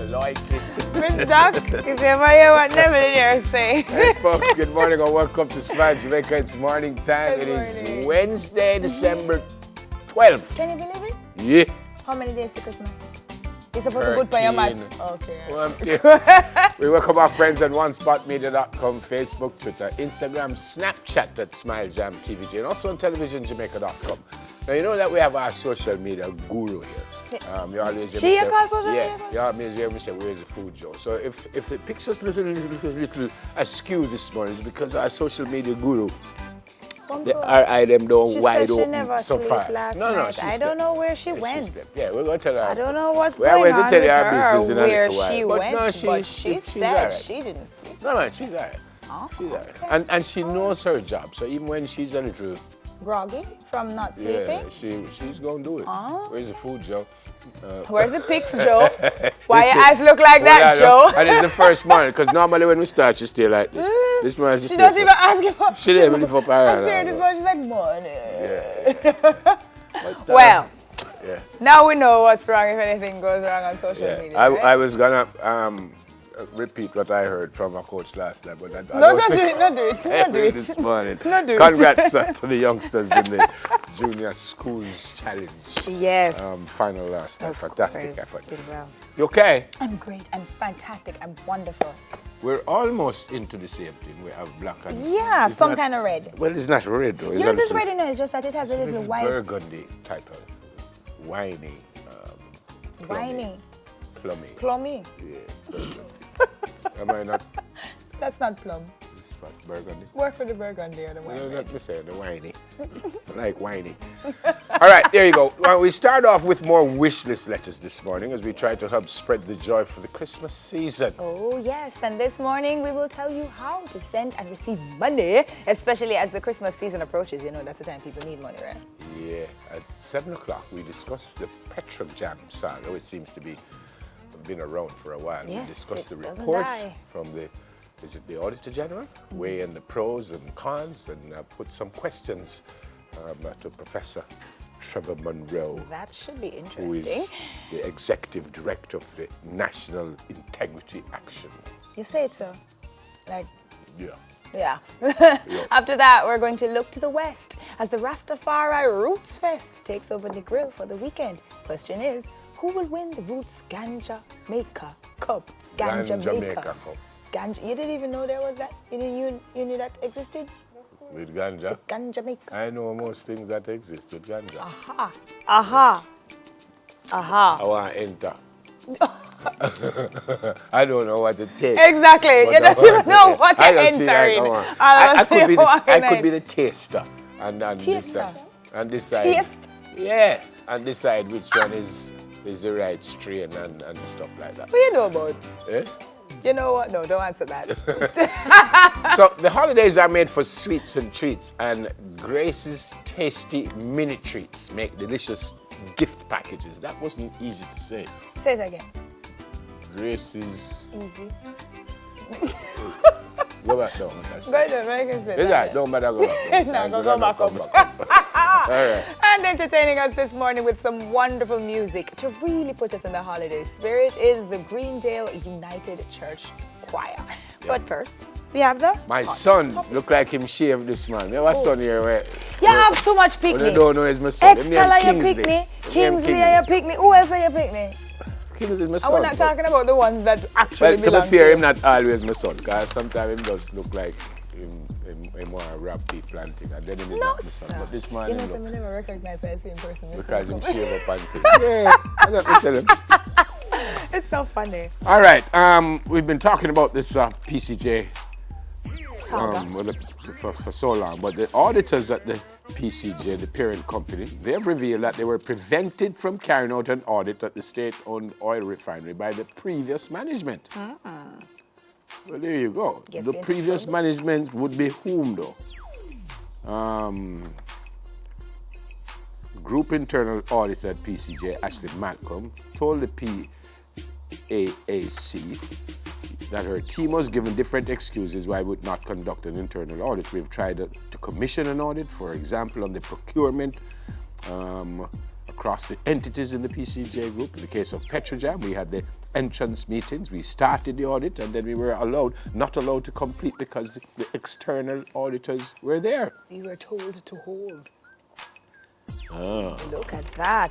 like it. Miss Doc, if you ever hear what Neville in here say. Hey folks, good morning and welcome to Smile Jamaica. It's morning time. Good It is morning. Wednesday, December 12th. Can you believe it? Yeah. How many days to Christmas? You're supposed to put by your 13. maths. Okay. Well, we welcome our friends at onespotmedia.com, Facebook, Twitter, Instagram, Snapchat at SmileJamTVJ, and also on televisionjamaica.com. Now, you know that we have our social media guru here. You always hear me say, social media? You always hear me say, where's the food, Joe? So if it picks us little askew this morning, it's because our social media guru, our item don't She wide said she open never so sleep far. last No, night. she I slept. don't know where she Yeah, went. slept. Yeah, we're going to tell her. I don't know what's Well, going we're on to tell you with our her business in a where little while. she But went, no, but she she's said all right. she didn't sleep. No, she's all right. Oh, She's all right. okay. And she knows her job. So even when she's a little, Groggy from not sleeping? yeah, she's going to do it. Oh. Where's the food, Joe? Where's the pics, Joe? Why your Listen, eyes look like that, well, Joe? And it's the first morning, because normally when we start, she stay like this. This morning She doesn't even ask you. She didn't even lift up her I hand. see her this morning, she's like, money. But, Well, yeah. now we know what's wrong if anything goes wrong on social Yeah, media. I right? was gonna repeat what I heard from my coach last night, but I No, don't don't do think it, don't do it, I don't do heard it. this morning. Don't do it. Congrats to the youngsters in the Junior Schools Challenge. Yes. Final last night. Fantastic Course. effort. Did well. You okay? I'm great, I'm fantastic, I'm wonderful. We're almost into the same thing. We have black and Yeah, it's some not- kind of red. Well, it's not red though. It's Yours is also- red, you know, it's just that it has a it's little white. burgundy type of winey. Winey. Plummy. Plummy. Yeah. Am I not? That's not plum. This what, burgundy? Work for the burgundy or the No, wine. not me saying the whiny. I like whiny. All right, there you go. Well, we start off with more wish list letters this morning as we try to help spread the joy for the Christmas season. Oh, yes. And this morning we will tell you how to send and receive money, especially as the Christmas season approaches. You know, that's the time people need money, right? Yeah, at 7 o'clock we discussed the Petrol Jam saga, which seems to be been around for a while. Yes, We discussed the it doesn't report die. from the Auditor General, weighing the pros and cons, and put some questions to Professor Trevor Monroe, That should be who interesting. is the Executive Director of the National Integrity Action. You say it so. Like, Yeah. yeah. After that, we're going to look to the west as the Rastafari Roots Fest takes over the grill for the weekend. Question is, who will win the Roots Ganja Maker Cup? Ganja Maker. Maker Cup. Ganja. You didn't even know there was that? You knew that existed? With ganja, Ganja Maker. I know most things that exist with ganja. Aha. Aha. Aha. I want to enter. I don't know what it takes. Exactly. but You I don't want even to know enter. what I you're just feel like entering. I want- All of us could be here walking I could in. be the taster. And this Taster? side. And this side. Taste? Yeah. And decide which one is the right strain and stuff like that. What you know about? Eh? You know what? No, don't answer that. So the holidays are made for sweets and treats, and Grace's tasty mini treats make delicious gift packages. That wasn't easy to say. Say it again. Grace's. Easy. Go back down. Go ahead, make it say Is that? that. Don't matter. Go back. No, go back up. All right. And entertaining us this morning with some wonderful music to really put us in the holiday spirit is the Greendale United Church Choir. But first, we have the My son look like him shaved this man. You have a son here where You have too much when you picnic. don't know is my son. Him Extella name your Kingsley. picnic. Him name Kingsley your picnic. Who else are your picnic? Kingsley is my And son. we're not talking about the ones that actually Well, to be belong fair, to him not always my son, because sometimes him does look like him want to rob people and thing, and then him is No, not my son. sir. But this man, You know, him some look, never recognize the same person. because him shave up and thing. Yeah, I let me tell him. It's so funny. All right, we've been talking about this PCJ Saga. for so long, but the auditors at the PCJ, the parent company, they have revealed that they were prevented from carrying out an audit at the state-owned oil refinery by the previous management. Well, there you go. Guess The you're previous in management would be whom, though? Group internal auditor at PCJ, Ashley Malcolm, told the PAAC that her team was given different excuses why it would not conduct an internal audit. We've tried to commission an audit, for example, on the procurement across the entities in the PCJ group. In the case of Petrojam, we had the entrance meetings. We started the audit, and then we were not allowed to complete because the external auditors were there. We were told to hold. Ah. Look at that.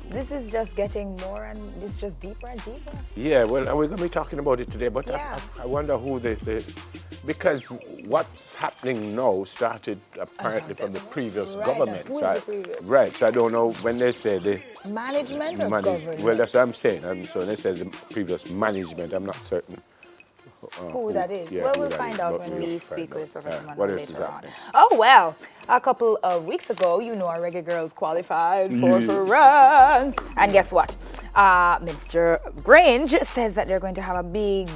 This is just getting more and it's just deeper and deeper. Yeah, well, and we're going to be talking about it today, but Yeah. I wonder who because what's happening now started apparently from the previous Right, government. who is So the previous? Right, so I don't know when they say the Management or government? well, that's what I'm saying. And so when they say the previous management, I'm not certain. Who that is? Yeah, well, who we'll that find is, out but when we'll we find speak out. with Professor Manuel What else is later on. happening? Oh, well, a couple of weeks ago, you know, our reggae girls qualified for France. And guess what? Minister Grange says that they're going to have a big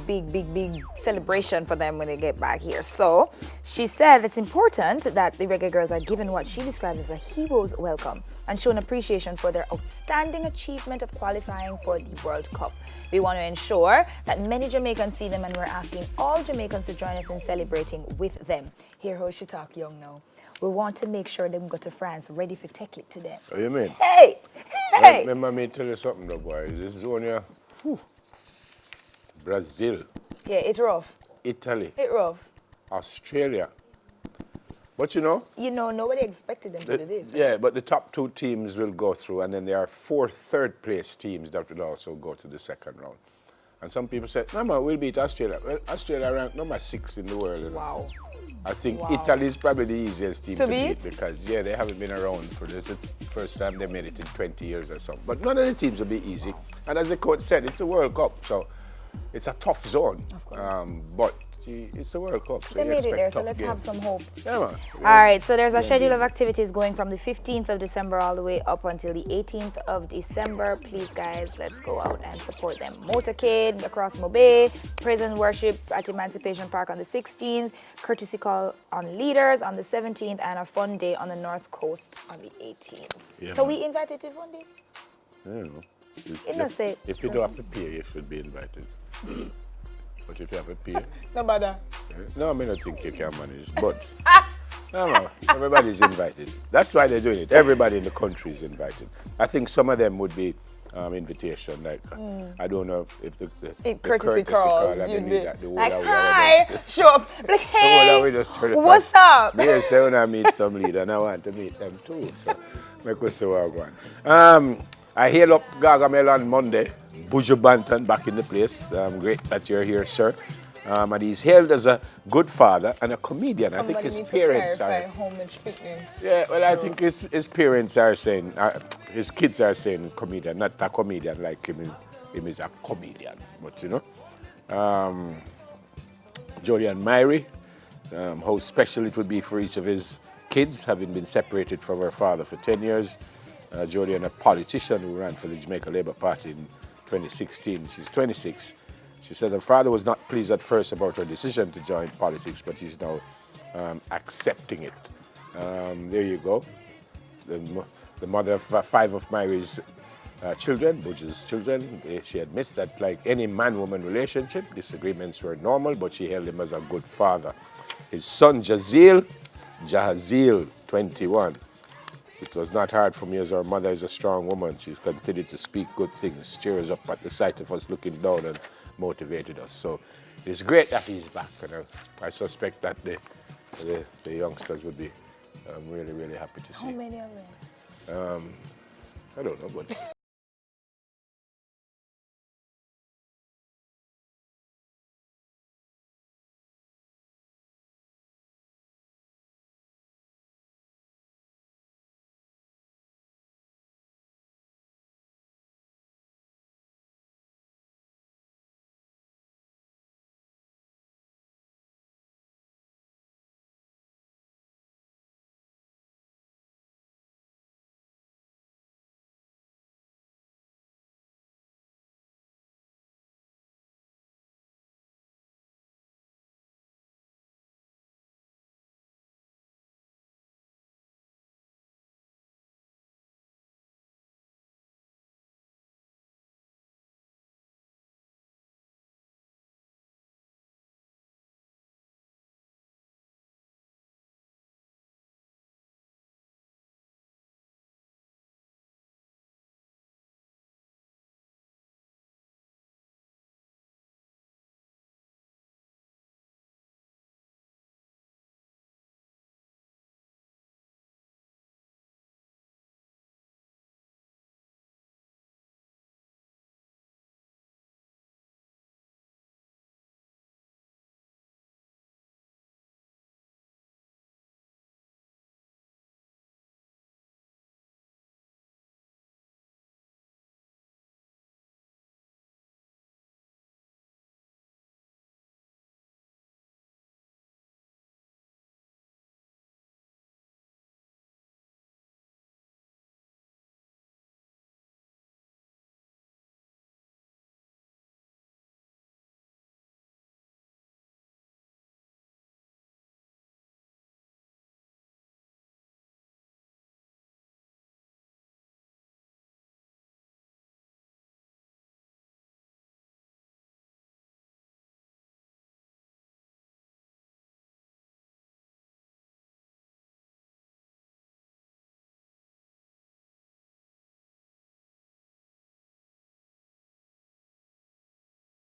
celebration for them when they get back here. So she said it's important that the reggae girls are given what she described as a hero's welcome and shown appreciation for their outstanding achievement of qualifying for the World Cup. We want to ensure that many Jamaicans see them, and we're asking all Jamaicans to join us in celebrating with them. Hear how she talk young now. We want to make sure them go to France ready for take it to them. What do you mean? Hey! Well, remember me tell you something though, boy. This is only Brazil, Yeah, it's rough. Italy, It's rough. Australia. But you know, You know, nobody expected them to do this, right? yeah, but the top two teams will go through, and then there are 4 third-place teams that will also go to the second round. And some people say, no, man, we'll beat Australia. Well, Australia ranked number 6 in the world. You know? Wow. I think Wow. Italy is probably the easiest team To to beat beat? because, yeah, they haven't been around for this. It's the first time they made it in 20 years or something. But none of the teams will be easy. And as the coach said, it's the World Cup, so it's a tough zone. Of course. But it's the World Cup, so They you made it expect there, so tough let's games. have some hope. Yeah, man. All right, so there's a Yeah, schedule yeah. of activities going from the 15th of December all the way up until the 18th of December. Please, guys, let's go out and support them. Motorcade across Mobay, praise and worship at Emancipation Park on the 16th, courtesy calls on leaders on the 17th, and a fun day on the North Coast on the 18th. Yeah, so man. we invited to fun day? I don't know. You know, say If you don't have to pay, you should be invited. But if you have to pay, No matter. no, I mean, I think you can manage. But no, everybody's invited. That's why they're doing it. Everybody in the country is invited. I think some of them would be invitation. Like I don't know if the Courtesy calls, and you'd they be need that, the whole like, of we hi, just- show up, like, the whole of we hey, just turn it what's off. up? Me say when I meet some leader, and I want to meet them too. So make us see what I want. I hailed up Gargamel on Monday. Buju Banton back in the place. Great that you're here, sir. And he's hailed as a good father and a comedian. I think his parents are. Yeah, well, I think his parents are saying, his kids are saying he's a comedian, not a comedian like him. Him is a comedian. But you know, Julian Myrie, how special it would be for each of his kids, having been separated from her father for 10 years. Julian, a politician who ran for the Jamaica Labour Party in 2016. She's 26. She said her father was not pleased at first about her decision to join politics, but he's now accepting it. There you go. The mother of 5 of Myrie's children, Buju's children, she admits that like any man-woman relationship, disagreements were normal, but she hailed him as a good father. His son, Jahaziel, 21. It was not hard for me as our mother is a strong woman. She's continued to speak good things, cheer us up at the sight of us looking down and motivated us. So it's great that he's back. And I suspect that the youngsters would be really, really happy to see. How many of them? I don't know, but